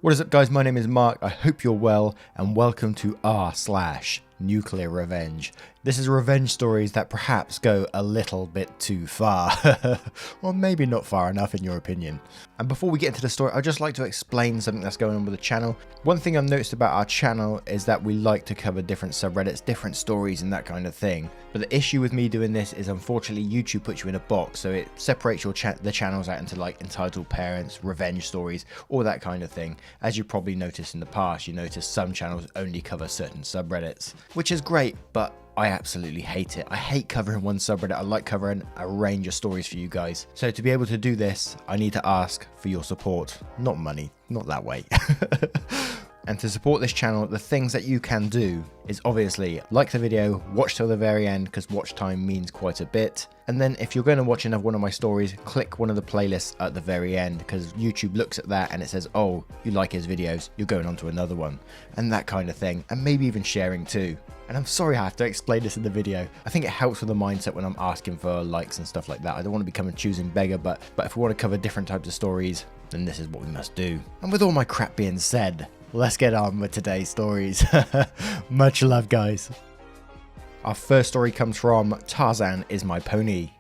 What is up, guys? My name is Mark. I hope you're well, and welcome to r/NuclearRevenge. This is revenge stories that perhaps go a little bit too far, or maybe not far enough in your opinion. And before we get into the story, I'd just like to explain something that's going on with the channel. One thing I've noticed about our channel is that we like to cover different subreddits, different stories and that kind of thing. But the issue with me doing this is unfortunately YouTube puts you in a box, so it separates the channels out into like entitled parents, revenge stories, all that kind of thing. As you probably noticed in the past, you notice some channels only cover certain subreddits, which is great, but I absolutely hate it. I hate covering one subreddit. I like covering a range of stories for you guys. So to be able to do this, I need to ask for your support, not money, not that way. And to support this channel, the things that you can do is obviously like the video, watch till the very end because watch time means quite a bit. And then if you're going to watch another one of my stories, click one of the playlists at the very end because YouTube looks at that and it says, oh, you like his videos, you're going on to another one, and that kind of thing, and maybe even sharing too. And I'm sorry I have to explain this in the video. I think it helps with the mindset when I'm asking for likes and stuff like that. I don't want to become a choosing beggar, but if we want to cover different types of stories, then this is what we must do. And with all my crap being said, let's get on with today's stories. Much love, guys. Our first story comes from Tarzan is my pony.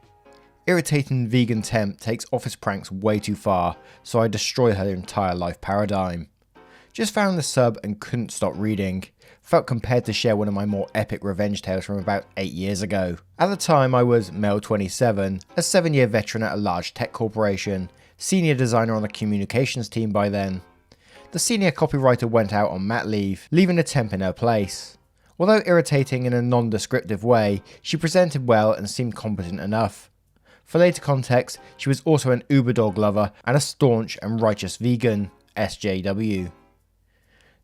Irritating vegan temp takes office pranks way too far, so I destroy her entire life paradigm. Just found the sub and couldn't stop reading. Felt compelled to share one of my more epic revenge tales from about 8 years ago. At the time I was male 27, a 7-year veteran at a large tech corporation, senior designer on the communications team by then. The senior copywriter went out on mat leave, leaving a temp in her place. Although irritating in a non-descriptive way, she presented well and seemed competent enough. For later context, she was also an Uber dog lover and a staunch and righteous vegan, SJW.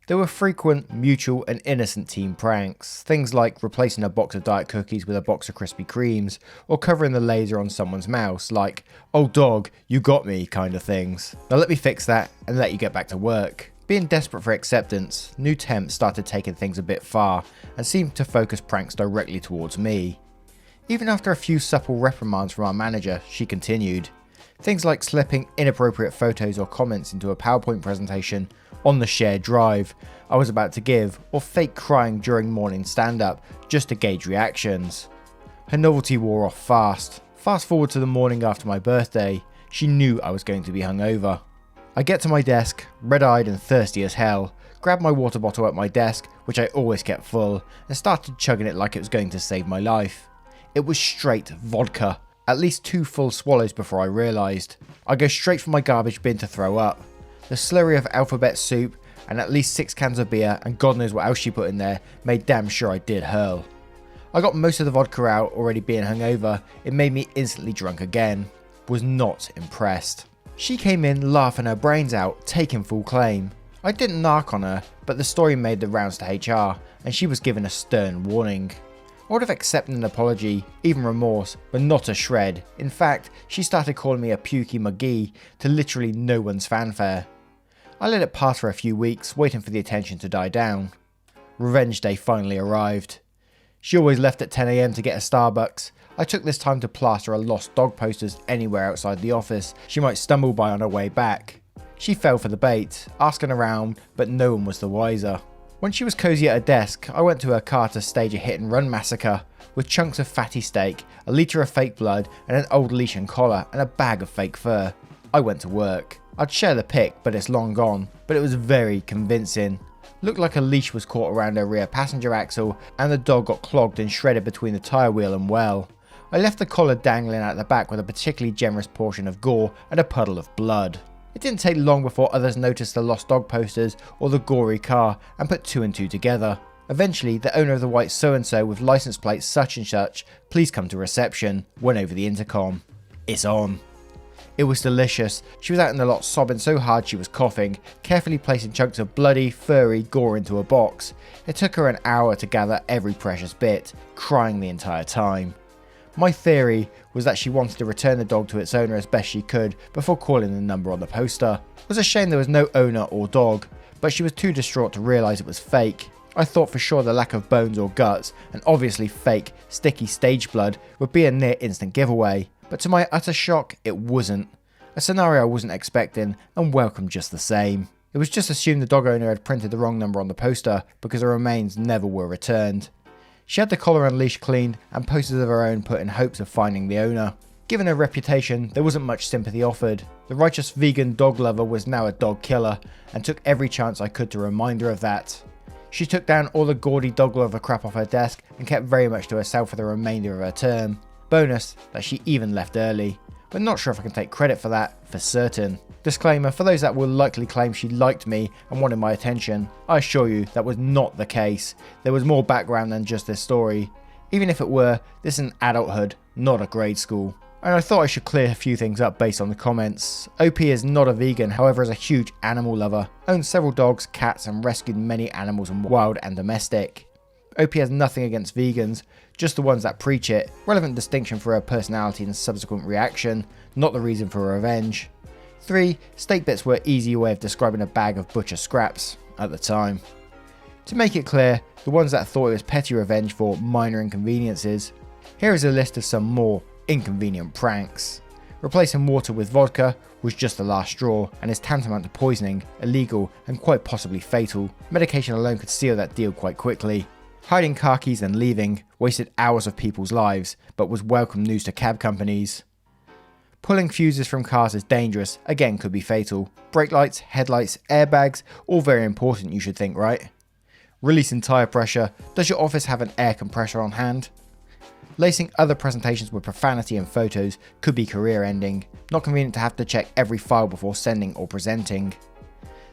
There were frequent, mutual and innocent team pranks, things like replacing a box of Diet Cookies with a box of Krispy Kremes, or covering the laser on someone's mouse, like, oh dog, you got me kind of things. Now let me fix that and let you get back to work. Being desperate for acceptance, new temps started taking things a bit far and seemed to focus pranks directly towards me. Even after a few supple reprimands from our manager, she continued. Things like slipping inappropriate photos or comments into a PowerPoint presentation on the shared drive I was about to give, or fake crying during morning stand-up just to gauge reactions. Her novelty wore off fast. Fast forward to the morning after my birthday, she knew I was going to be hungover. I get to my desk, red-eyed and thirsty as hell, grab my water bottle at my desk, which I always kept full, and started chugging it like it was going to save my life. It was straight vodka, at least 2 full swallows before I realised. I go straight for my garbage bin to throw up. The slurry of alphabet soup and at least 6 cans of beer and God knows what else she put in there made damn sure I did hurl. I got most of the vodka out already being hungover. It made me instantly drunk again. Was not impressed. She came in laughing her brains out, taking full claim. I didn't narc on her, but the story made the rounds to HR and she was given a stern warning. I would have accepted an apology, even remorse, but not a shred. In fact, she started calling me a pukey McGee to literally no one's fanfare. I let it pass for a few weeks, waiting for the attention to die down. Revenge day finally arrived. She always left at 10 AM to get a Starbucks. I took this time to plaster her lost dog posters anywhere outside the office she might stumble by on her way back. She fell for the bait, asking around, but no one was the wiser. When she was cozy at her desk, I went to her car to stage a hit and run massacre, with chunks of fatty steak, a litre of fake blood, and an old leash and collar, and a bag of fake fur. I went to work. I'd share the pic, but it's long gone, but it was very convincing. Looked like a leash was caught around her rear passenger axle, and the dog got clogged and shredded between the tyre wheel and well. I left the collar dangling out the back with a particularly generous portion of gore and a puddle of blood. It didn't take long before others noticed the lost dog posters or the gory car and put 2 and 2 together. Eventually, the owner of the white so-and-so with license plate such and such, please come to reception, went over the intercom. It's on. It was delicious. She was out in the lot sobbing so hard she was coughing, carefully placing chunks of bloody, furry gore into a box. It took her an hour to gather every precious bit, crying the entire time. My theory was that she wanted to return the dog to its owner as best she could before calling the number on the poster. It was a shame there was no owner or dog, but she was too distraught to realise it was fake. I thought for sure the lack of bones or guts, and obviously fake, sticky stage blood, would be a near instant giveaway, but to my utter shock, it wasn't. A scenario I wasn't expecting, and welcome just the same. It was just assumed the dog owner had printed the wrong number on the poster because the remains never were returned. She had the collar and leash cleaned and posters of her own put in hopes of finding the owner. Given her reputation, there wasn't much sympathy offered. The righteous vegan dog lover was now a dog killer and took every chance I could to remind her of that. She took down all the gaudy dog lover crap off her desk and kept very much to herself for the remainder of her term. Bonus that she even left early, but not sure if I can take credit for that for certain. Disclaimer, for those that will likely claim she liked me and wanted my attention, I assure you that was not the case. There was more background than just this story. Even if it were, this is an adulthood, not a grade school. And I thought I should clear a few things up based on the comments. OP is not a vegan, however is a huge animal lover, owns several dogs, cats and rescued many animals in wild and domestic. OP has nothing against vegans, just the ones that preach it. Relevant distinction for her personality and subsequent reaction, not the reason for her revenge. 3. Steak bits were an easy way of describing a bag of butcher scraps at the time. To make it clear, the ones that thought it was petty revenge for minor inconveniences. Here is a list of some more inconvenient pranks. Replacing water with vodka was just the last straw and is tantamount to poisoning, illegal and quite possibly fatal. Medication alone could seal that deal quite quickly. Hiding car keys and leaving wasted hours of people's lives, but was welcome news to cab companies. Pulling fuses from cars is dangerous, again could be fatal. Brake lights, headlights, airbags, all very important you should think, right? Releasing tyre pressure, does your office have an air compressor on hand? Lacing other presentations with profanity and photos could be career ending, not convenient to have to check every file before sending or presenting.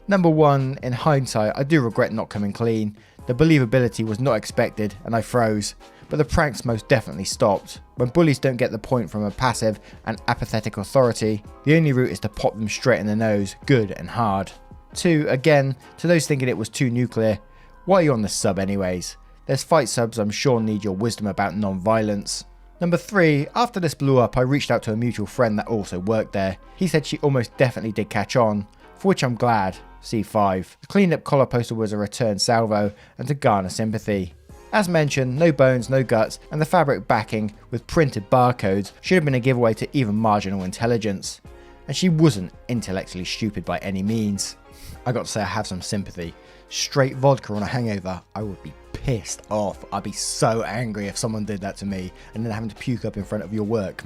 Number 1, in hindsight I do regret not coming clean. The believability was not expected and I froze, but the pranks most definitely stopped. When bullies don't get the point from a passive and apathetic authority, the only route is to pop them straight in the nose, good and hard. 2, again, to those thinking it was too nuclear, why are you on the sub anyways? There's fight subs I'm sure need your wisdom about non-violence. Number 3, after this blew up I reached out to a mutual friend that also worked there. He said she almost definitely did catch on, for which I'm glad. C5. The cleaned up collar poster was a return salvo and to garner sympathy. As mentioned, no bones, no guts, and the fabric backing with printed barcodes should have been a giveaway to even marginal intelligence. And she wasn't intellectually stupid by any means. I got to say I have some sympathy. Straight vodka on a hangover, I would be pissed off. I'd be so angry if someone did that to me and then having to puke up in front of your work.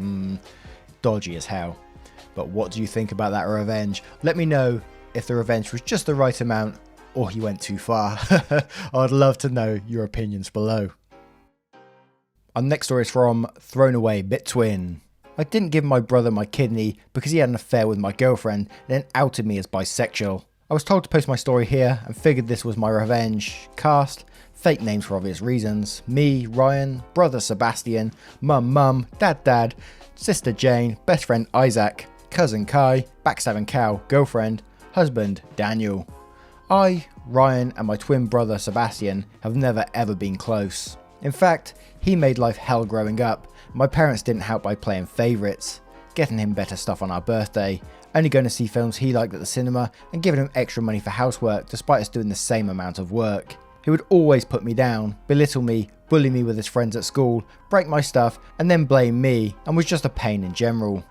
Dodgy as hell. But what do you think about that revenge? Let me know if the revenge was just the right amount or he went too far. I'd love to know your opinions below. Our next story is from Thrown Away Bit Twin. I didn't give my brother my kidney because he had an affair with my girlfriend and then outed me as bisexual. I was told to post my story here and figured this was my revenge. Cast, fake names for obvious reasons. Me, Ryan, brother Sebastian, mum, dad, sister Jane, best friend Isaac, cousin Kai, backstabbing cow, girlfriend, husband Daniel. I, Ryan and my twin brother Sebastian have never ever been close. In fact, he made life hell growing up. My parents didn't help by playing favourites, getting him better stuff on our birthday, only going to see films he liked at the cinema and giving him extra money for housework despite us doing the same amount of work. He would always put me down, belittle me, bully me with his friends at school, break my stuff and then blame me, and was just a pain in general.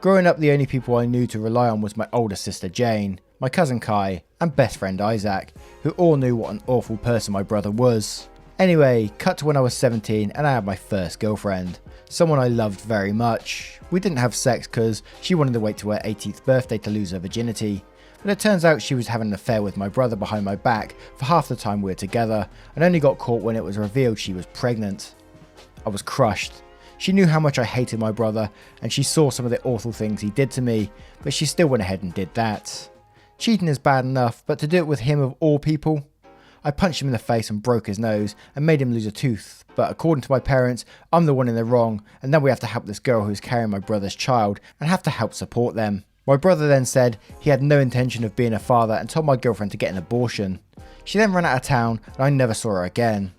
Growing up, the only people I knew to rely on was my older sister Jane, my cousin Kai and best friend Isaac, who all knew what an awful person my brother was. Anyway, cut to when I was 17 and I had my first girlfriend, someone I loved very much. We didn't have sex because she wanted to wait to her 18th birthday to lose her virginity, but it turns out she was having an affair with my brother behind my back for half the time we were together and only got caught when it was revealed she was pregnant. I was crushed. She knew how much I hated my brother and she saw some of the awful things he did to me, but she still went ahead and did that. Cheating is bad enough, but to do it with him of all people? I punched him in the face and broke his nose and made him lose a tooth, but according to my parents, I'm the one in the wrong and now we have to help this girl who's carrying my brother's child and have to help support them. My brother then said he had no intention of being a father and told my girlfriend to get an abortion. She then ran out of town and I never saw her again.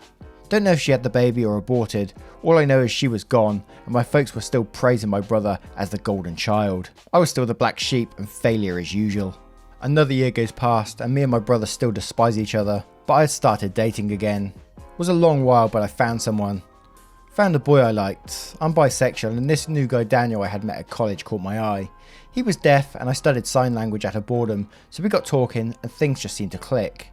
Don't know if she had the baby or aborted, all I know is she was gone and my folks were still praising my brother as the golden child. I was still the black sheep and failure as usual. Another year goes past and me and my brother still despise each other, but I had started dating again. It was a long while but I found someone. Found a boy I liked. I'm bisexual and this new guy Daniel I had met at college caught my eye. He was deaf and I studied sign language out of boredom, so we got talking and things just seemed to click.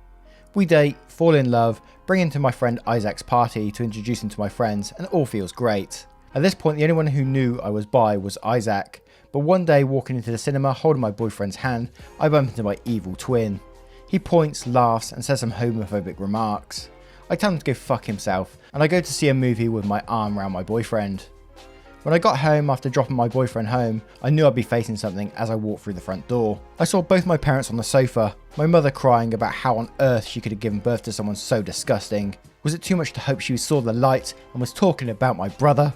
We date, fall in love, bring him to my friend Isaac's party to introduce him to my friends, and all feels great. At this point the only one who knew I was bi was Isaac, but one day walking into the cinema holding my boyfriend's hand, I bump into my evil twin. He points, laughs and says some homophobic remarks. I tell him to go fuck himself and I go to see a movie with my arm around my boyfriend. When I got home after dropping my boyfriend home, I knew I'd be facing something as I walked through the front door. I saw both my parents on the sofa, my mother crying about how on earth she could have given birth to someone so disgusting. Was it too much to hope she saw the light and was talking about my brother?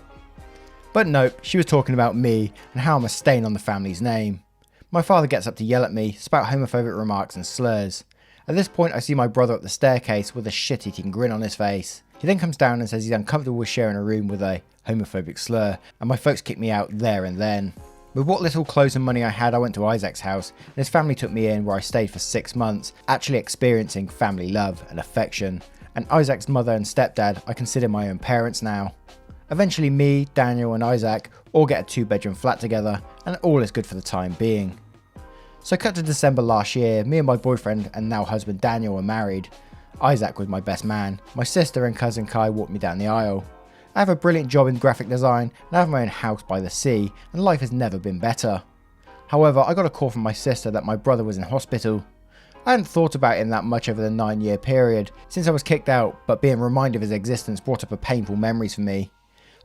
But nope, she was talking about me and how I'm a stain on the family's name. My father gets up to yell at me, spout homophobic remarks and slurs. At this point I see my brother up the staircase with a shit-eating grin on his face. He then comes down and says he's uncomfortable with sharing a room with a homophobic slur, and my folks kicked me out there and then. With what little clothes and money I had, I went to Isaac's house and his family took me in, where I stayed for 6 months, actually experiencing family love and affection. And Isaac's mother and stepdad I consider my own parents now. Eventually me, Daniel and Isaac all get a 2-bedroom flat together and all is good for the time being. So cut to December last year, me and my boyfriend and now husband Daniel were married. Isaac was my best man. My sister and cousin Kai walked me down the aisle. I have a brilliant job in graphic design and I have my own house by the sea, and life has never been better. However, I got a call from my sister that my brother was in hospital. I hadn't thought about him that much over the 9-year period since I was kicked out, but being reminded of his existence brought up painful memories for me.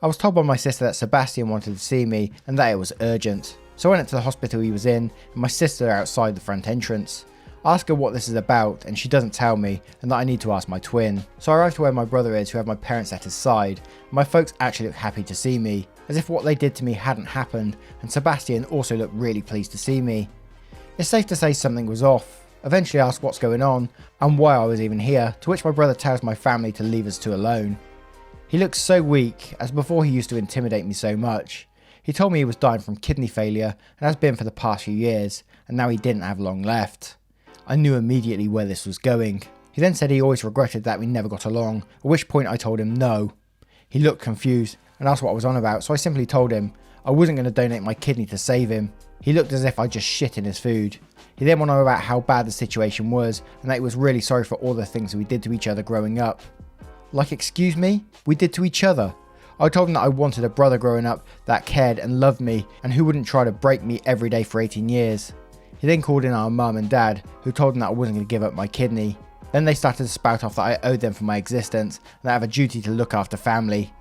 I was told by my sister that Sebastian wanted to see me and that it was urgent. So I went to the hospital he was in and my sister outside the front entrance. I ask her what this is about and she doesn't tell me, and that I need to ask my twin. So I arrive to where my brother is, who have my parents at his side, and my folks actually look happy to see me, as if what they did to me hadn't happened, and Sebastian also looked really pleased to see me. It's safe to say something was off. Eventually I ask what's going on and why I was even here, to which my brother tells my family to leave us two alone. He looks so weak, as before he used to intimidate me so much. He told me he was dying from kidney failure and has been for the past few years, and now he didn't have long left. I knew immediately where this was going. He then said he always regretted that we never got along, at which point I told him no. He looked confused and asked what I was on about, so I simply told him I wasn't going to donate my kidney to save him. He looked as if I just shit in his food. He then went on about how bad the situation was and that he was really sorry for all the things we did to each other growing up. Like, excuse me? We did to each other? I told him that I wanted a brother growing up that cared and loved me and who wouldn't try to break me every day for 18 years. He then called in our mum and dad, who told him that I wasn't going to give up my kidney. Then they started to spout off that I owed them for my existence and that I have a duty to look after family.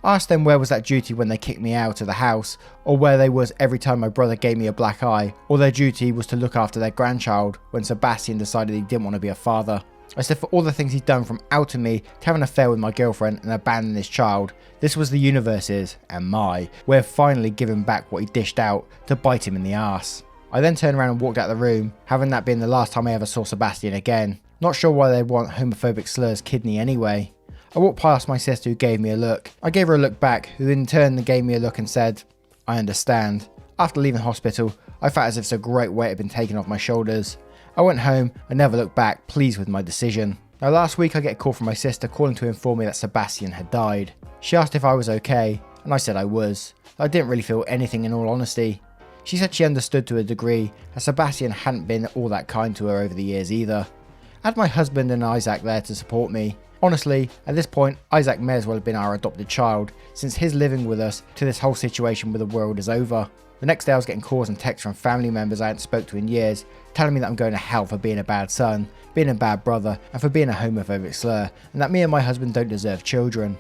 I asked them where was that duty when they kicked me out of the house, or where they was every time my brother gave me a black eye, or their duty was to look after their grandchild when Sebastian decided he didn't want to be a father. I said for all the things he'd done, from outing me to having an affair with my girlfriend and abandoning his child, this was the universe's, and my, way of finally giving back what he dished out to bite him in the arse. I then turned around and walked out the room, having that been the last time I ever saw Sebastian again. Not sure why they'd want homophobic slurs kidney anyway. I walked past my sister, who gave me a look. I gave her a look back, who in turn gave me a look and said, I understand. After leaving hospital, I felt as if a great weight had been taken off my shoulders. I went home and never looked back, pleased with my decision. Now last week I get a call from my sister calling to inform me that Sebastian had died. She asked if I was okay, and I said I was. I didn't really feel anything, in all honesty. She said she understood to a degree, as Sebastian hadn't been all that kind to her over the years either. I had my husband and Isaac there to support me. Honestly, at this point, Isaac may as well have been our adopted child, since his living with us to this whole situation with the world is over. The next day I was getting calls and texts from family members I hadn't spoke to in years, telling me that I'm going to hell for being a bad son, being a bad brother, and for being a homophobic slur, and that me and my husband don't deserve children.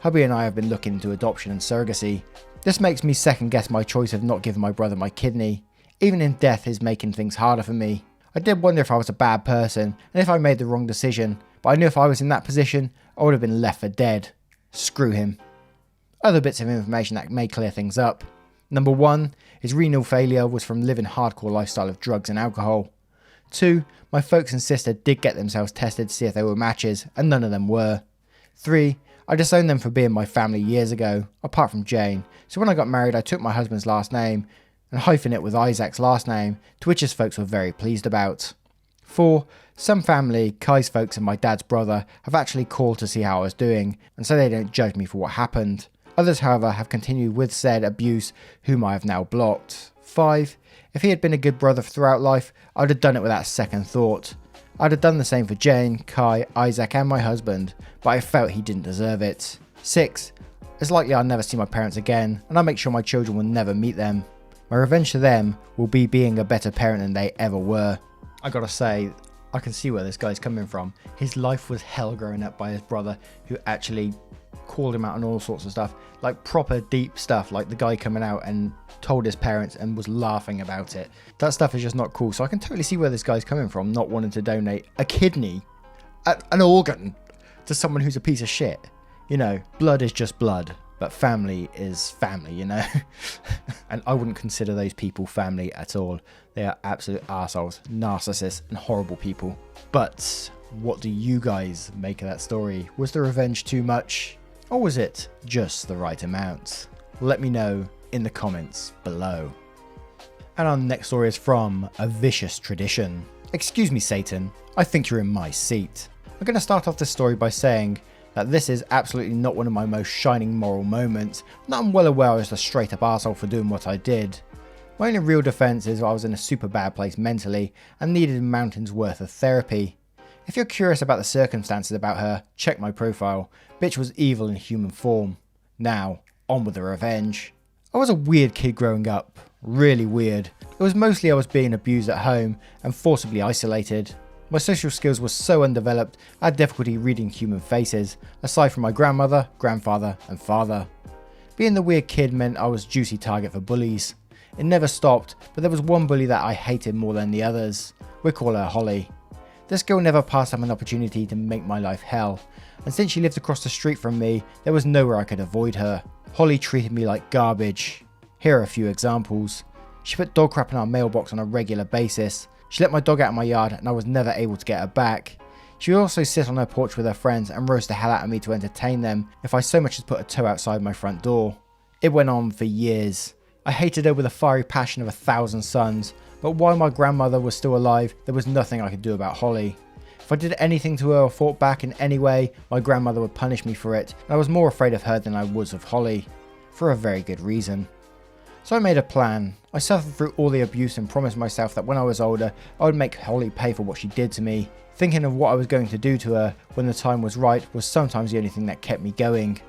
Hubby and I have been looking into adoption and surrogacy. This makes me second guess my choice of not giving my brother my kidney. Even in death is making things harder for me. I did wonder if I was a bad person, and if I made the wrong decision, but I knew if I was in that position, I would have been left for dead. Screw him. Other bits of information that may clear things up. Number 1, his renal failure was from living hardcore lifestyle of drugs and alcohol. 2, my folks and sister did get themselves tested to see if they were matches, and none of them were. 3, I disowned them for being my family years ago, apart from Jane, so when I got married I took my husband's last name and hyphened it with Isaac's last name, to which his folks were very pleased about. 4, some family, Kai's folks and my dad's brother, have actually called to see how I was doing, and so they don't judge me for what happened. Others, however, have continued with said abuse, whom I have now blocked. 5. If he had been a good brother throughout life, I would have done it without second thought. I'd have done the same for Jane, Kai, Isaac and my husband, but I felt he didn't deserve it. 6. It's likely I'll never see my parents again, and I'll make sure my children will never meet them. My revenge to them will be being a better parent than they ever were. I gotta say, I can see where this guy's coming from. His life was hell growing up by his brother, who actually called him out on all sorts of stuff, like proper deep stuff, like the guy coming out and told his parents and was laughing about it. That stuff is just not cool. So I can totally see where this guy's coming from, not wanting to donate a kidney, an organ, to someone who's a piece of shit. You know, blood is just blood, but family is family, you know. And I wouldn't consider those people family at all. They are absolute arseholes, narcissists and horrible people. But what do you guys make of that story? Was the revenge too much? Or was it just the right amount? Let me know in the comments below. And our next story is from A Vicious Tradition. Excuse me, Satan, I think you're in my seat. I'm going to start off this story by saying that this is absolutely not one of my most shining moral moments, and I'm well aware I was a straight up arsehole for doing what I did. My only real defense is I was in a super bad place mentally and needed a mountain's worth of therapy. If you're curious about the circumstances about her, check my profile. Bitch was evil in human form. Now, on with the revenge. I was a weird kid growing up. Really weird. It was mostly I was being abused at home and forcibly isolated. My social skills were so undeveloped, I had difficulty reading human faces, aside from my grandmother, grandfather and father. Being the weird kid meant I was a juicy target for bullies. It never stopped, but there was one bully that I hated more than the others. We call her Holly. This girl never passed up an opportunity to make my life hell, and since she lived across the street from me, there was nowhere I could avoid her. Holly treated me like garbage. Here are a few examples. She put dog crap in our mailbox on a regular basis. She let my dog out of my yard and I was never able to get her back. She would also sit on her porch with her friends and roast the hell out of me to entertain them if I so much as put a toe outside my front door. It went on for years. I hated her with the fiery passion of 1,000 suns, but while my grandmother was still alive, there was nothing I could do about Holly. If I did anything to her or fought back in any way, my grandmother would punish me for it, and I was more afraid of her than I was of Holly. For a very good reason. So I made a plan. I suffered through all the abuse and promised myself that when I was older, I would make Holly pay for what she did to me. Thinking of what I was going to do to her when the time was right was sometimes the only thing that kept me going.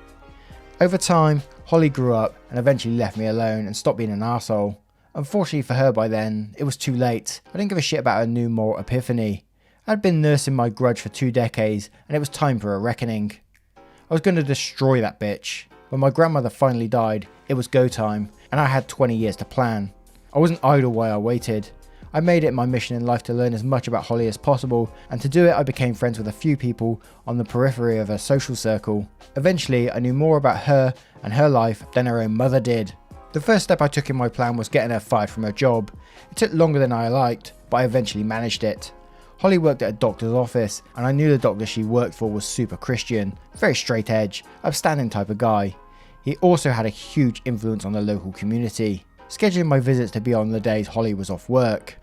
Over time, Holly grew up and eventually left me alone and stopped being an arsehole. Unfortunately for her by then, it was too late. I didn't give a shit about her new moral epiphany. I'd been nursing my grudge for 2 decades and it was time for a reckoning. I was going to destroy that bitch. When my grandmother finally died, it was go time, and I had 20 years to plan. I wasn't idle while I waited. I made it my mission in life to learn as much about Holly as possible, and to do it I became friends with a few people on the periphery of her social circle. Eventually, I knew more about her and her life than her own mother did. The first step I took in my plan was getting her fired from her job. It took longer than I liked, but I eventually managed it. Holly worked at a doctor's office, and I knew the doctor she worked for was super Christian, very straight edge, upstanding type of guy. He also had a huge influence on the local community, scheduling my visits to be on the days Holly was off work.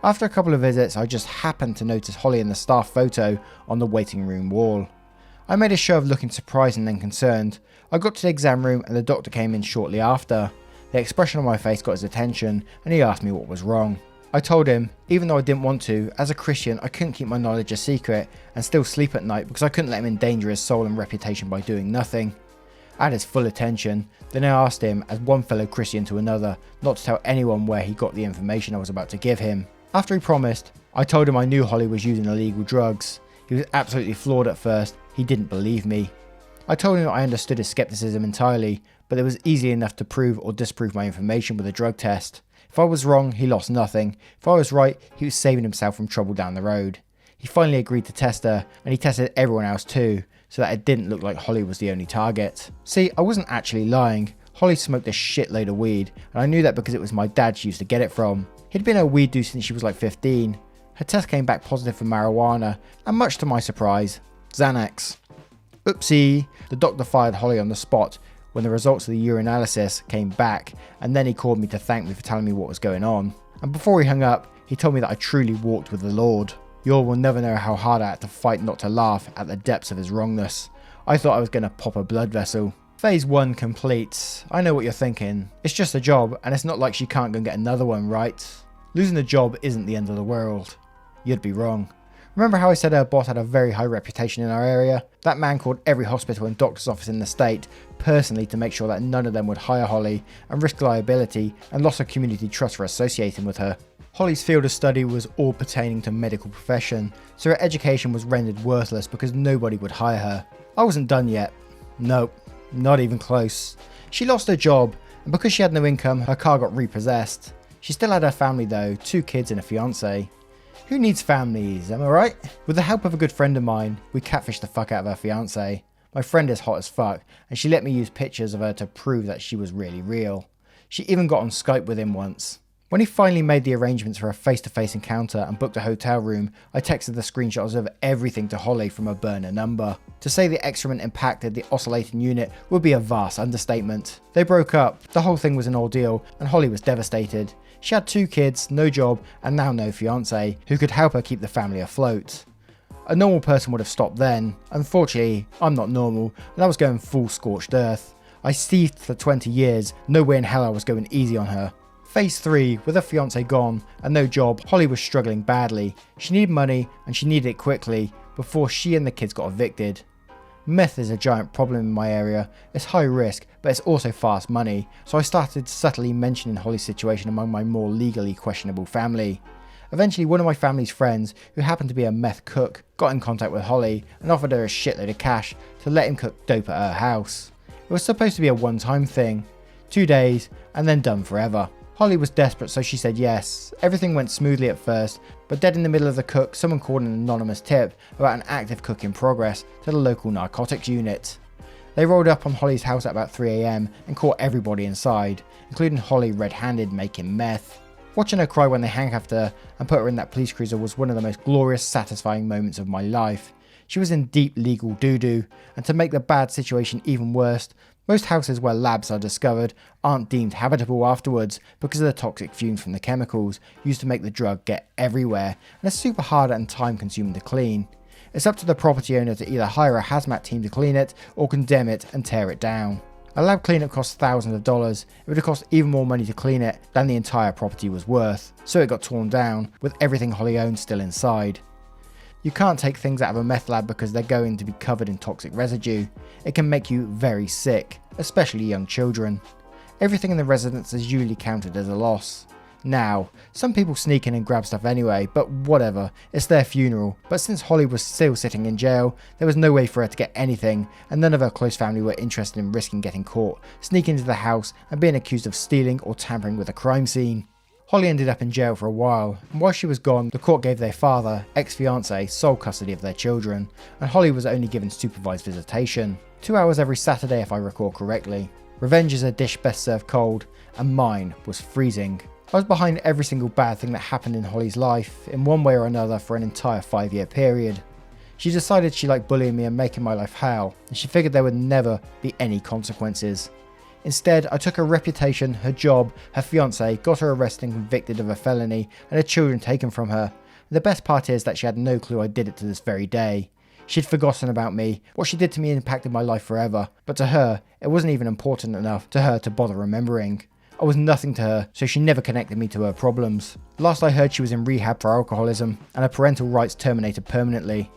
After a couple of visits, I just happened to notice Holly in the staff photo on the waiting room wall. I made a show of looking surprised and then concerned. I got to the exam room and the doctor came in shortly after. The expression on my face got his attention and he asked me what was wrong. I told him, even though I didn't want to, as a Christian I couldn't keep my knowledge a secret and still sleep at night because I couldn't let him endanger his soul and reputation by doing nothing. I had his full attention, then I asked him, as one fellow Christian to another, not to tell anyone where he got the information I was about to give him. After he promised, I told him I knew Holly was using illegal drugs. He was absolutely floored at first, he didn't believe me. I told him I understood his skepticism entirely, but it was easy enough to prove or disprove my information with a drug test. If I was wrong, he lost nothing. If I was right, he was saving himself from trouble down the road. He finally agreed to test her, and he tested everyone else too, so that it didn't look like Holly was the only target. See, I wasn't actually lying. Holly smoked a shitload of weed, and I knew that because it was my dad she used to get it from. He'd been a weed dude since she was like 15. Her test came back positive for marijuana, and much to my surprise, Xanax. Oopsie, the doctor fired Holly on the spot when the results of the urinalysis came back, and then he called me to thank me for telling me what was going on. And before he hung up, he told me that I truly walked with the Lord. You all will never know how hard I had to fight not to laugh at the depths of his wrongness. I thought I was going to pop a blood vessel. Phase 1 complete. I know what you're thinking. It's just a job, and it's not like she can't go and get another one, right? Losing a job isn't the end of the world. You'd be wrong. Remember how I said her boss had a very high reputation in our area? That man called every hospital and doctor's office in the state personally to make sure that none of them would hire Holly and risk liability and loss of community trust for associating with her. Holly's field of study was all pertaining to medical profession, so her education was rendered worthless because nobody would hire her. I wasn't done yet. Nope, not even close. She lost her job, and because she had no income, her car got repossessed. She still had her family though, 2 kids and a fiance. Who needs families, am I right? With the help of a good friend of mine, we catfished the fuck out of her fiance. My friend is hot as fuck, and she let me use pictures of her to prove that she was really real. She even got on Skype with him once. When he finally made the arrangements for a face-to-face encounter and booked a hotel room, I texted the screenshots of everything to Holly from a burner number. To say the excrement impacted the oscillating unit would be a vast understatement. They broke up, the whole thing was an ordeal, and Holly was devastated. She had 2 kids, no job, and now no fiance, who could help her keep the family afloat. A normal person would have stopped then. Unfortunately, I'm not normal, and I was going full scorched earth. I thieved for 20 years, no way in hell I was going easy on her. Phase 3, with her fiance gone and no job, Holly was struggling badly. She needed money, and she needed it quickly, before she and the kids got evicted. Meth is a giant problem in my area. It's high risk, but it's also fast money, so I started subtly mentioning Holly's situation among my more legally questionable family. Eventually, one of my family's friends, who happened to be a meth cook, got in contact with Holly and offered her a shitload of cash to let him cook dope at her house. It was supposed to be a one-time thing, 2 days, and then done forever. Holly was desperate, so she said yes. Everything went smoothly at first, but dead in the middle of the cook, someone called an anonymous tip about an active cook in progress to the local narcotics unit. They rolled up on Holly's house at about 3 AM and caught everybody inside, including Holly red-handed making meth. Watching her cry when they handcuffed her and put her in that police cruiser was one of the most glorious, satisfying moments of my life. She was in deep legal doo-doo, and to make the bad situation even worse, most houses where labs are discovered aren't deemed habitable afterwards because of the toxic fumes from the chemicals used to make the drug get everywhere, and it's super hard and time consuming to clean. It's up to the property owner to either hire a hazmat team to clean it or condemn it and tear it down. A lab cleanup costs thousands of dollars. It would have cost even more money to clean it than the entire property was worth, so it got torn down with everything Holly owned still inside. You can't take things out of a meth lab because they're going to be covered in toxic residue. It can make you very sick, especially young children. Everything in the residence is usually counted as a loss. Now, some people sneak in and grab stuff anyway, but whatever, it's their funeral. But since Holly was still sitting in jail, there was no way for her to get anything, and none of her close family were interested in risking getting caught, sneaking into the house and being accused of stealing or tampering with a crime scene. Holly ended up in jail for a while, and while she was gone, the court gave their father, ex-fiance, sole custody of their children, and Holly was only given supervised visitation. 2 hours every Saturday if I recall correctly. Revenge is a dish best served cold, and mine was freezing. I was behind every single bad thing that happened in Holly's life, in one way or another for an entire 5-year period. She decided she liked bullying me and making my life hell, and she figured there would never be any consequences. Instead, I took her reputation, her job, her fiance, got her arrested and convicted of a felony, and her children taken from her. And the best part is that she had no clue I did it to this very day. She'd forgotten about me. What she did to me impacted my life forever, but to her, it wasn't even important enough to her to bother remembering. I was nothing to her, so she never connected me to her problems. Last I heard, she was in rehab for alcoholism, and her parental rights terminated permanently.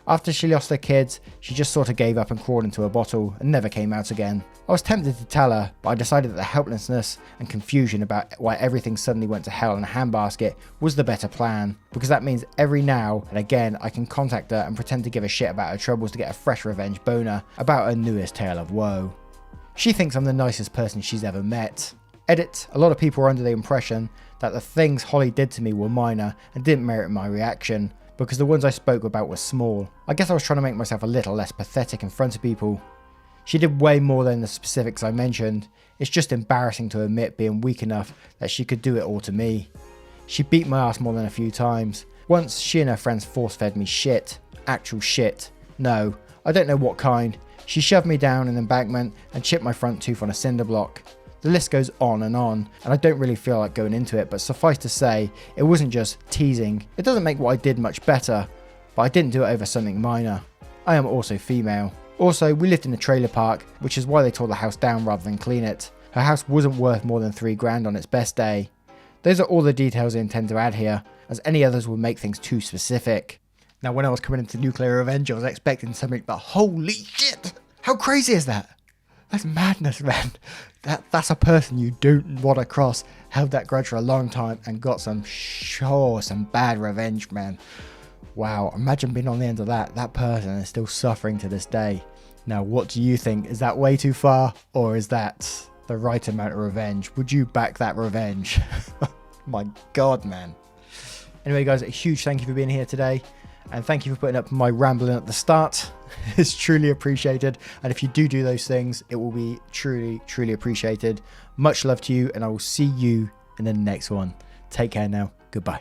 After she lost her kids, she just sort of gave up and crawled into a bottle and never came out again. I was tempted to tell her, but I decided that the helplessness and confusion about why everything suddenly went to hell in a handbasket was the better plan, because that means every now and again I can contact her and pretend to give a shit about her troubles to get a fresh revenge boner about her newest tale of woe. She thinks I'm the nicest person she's ever met. Edit, a lot of people are under the impression that the things Holly did to me were minor and didn't merit my reaction, because the ones I spoke about were small. I guess I was trying to make myself a little less pathetic in front of people. She did way more than the specifics I mentioned. It's just embarrassing to admit being weak enough that she could do it all to me. She beat my ass more than a few times. Once, she and her friends force-fed me shit. Actual shit. No, I don't know what kind. She shoved me down an embankment and chipped my front tooth on a cinder block. The list goes on, and I don't really feel like going into it, but suffice to say, it wasn't just teasing. It doesn't make what I did much better, but I didn't do it over something minor. I am also female. Also, we lived in a trailer park, which is why they tore the house down rather than clean it. Her house wasn't worth more than 3 grand on its best day. Those are all the details I intend to add here, as any others would make things too specific. Now, when I was coming into Nuclear Revenge, I was expecting something, but holy shit! How crazy is that? That's madness, man. That's a person you don't want to cross. Held that grudge for a long time and got some bad revenge, man. Wow, imagine being on the end of that. That person is still suffering to this day. Now, what do you think? Is that way too far, or is that the right amount of revenge? Would you back that revenge? My God, man. Anyway, guys, a huge thank you for being here today. And thank you for putting up with my rambling at the start. It's truly appreciated. And if you do those things, it will be truly, truly appreciated. Much love to you, and I will see you in the next one. Take care now. Goodbye.